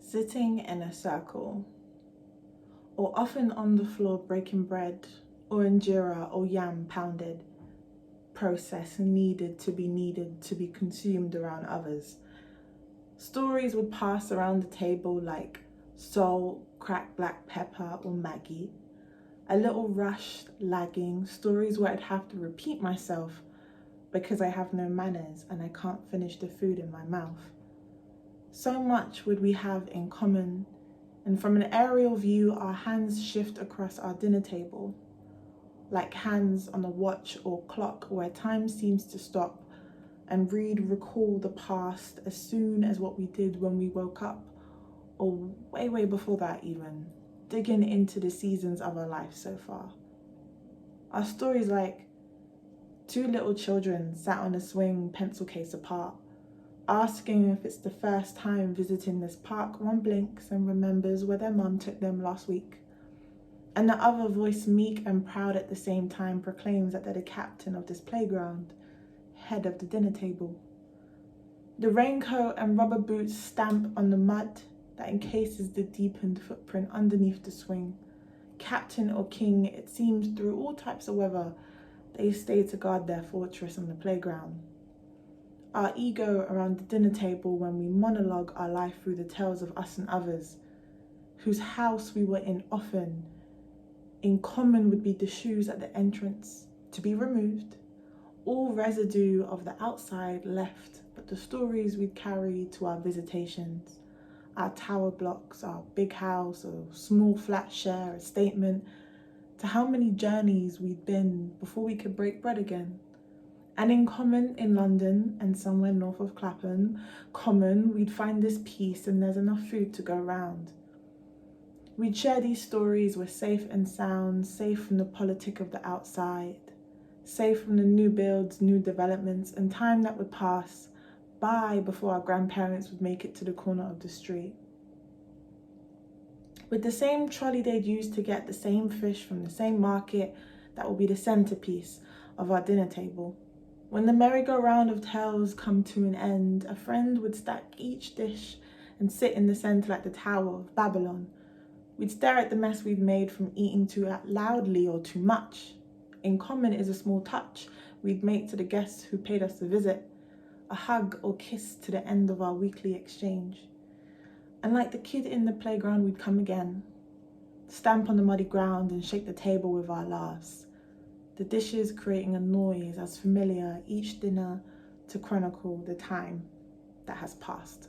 sitting in a circle, or often on the floor breaking bread, or injera or yam pounded, processed needed to be consumed around others. Stories would pass around the table like salt, cracked black pepper, or Maggie. A little rushed, lagging, stories where I'd have to repeat myself because I have no manners and I can't finish the food in my mouth. So much would we have in common, and from an aerial view, our hands shift across our dinner table, like hands on a watch or clock where time seems to stop and recall the past as soon as what we did when we woke up, or way before that even, digging into the seasons of our life so far. Our stories like two little children sat on a swing pencil case apart, asking if it's the first time visiting this park. One blinks and remembers where their mum took them last week, and the other, voice meek and proud at the same time, proclaims that they're the captain of this playground, head of the dinner table. The raincoat and rubber boots stamp on the mud that encases the deepened footprint underneath the swing. Captain or king, it seems through all types of weather, they stay to guard their fortress on the playground. Our ego around the dinner table when we monologue our life through the tales of us and others, whose house we were in often. In common would be the shoes at the entrance, to be removed, all residue of the outside left, but the stories we'd carry to our visitations, our tower blocks, our big house, or small flat share, a statement to how many journeys we'd been before we could break bread again. And in common in London and somewhere north of Clapham, common, we'd find this peace and there's enough food to go round. We'd share these stories, we're safe and sound, safe from the politic of the outside, safe from the new builds, new developments, and time that would pass by before our grandparents would make it to the corner of the street. With the same trolley they'd use to get the same fish from the same market that will be the centerpiece of our dinner table. When the merry-go-round of tales come to an end, a friend would stack each dish and sit in the center like the Tower of Babylon. We'd stare at the mess we'd made from eating too loudly or too much. In common is a small touch we'd make to the guests who paid us a visit, a hug or kiss to the end of our weekly exchange. And like the kid in the playground, we'd come again, stamp on the muddy ground and shake the table with our laughs, the dishes creating a noise as familiar each dinner to chronicle the time that has passed.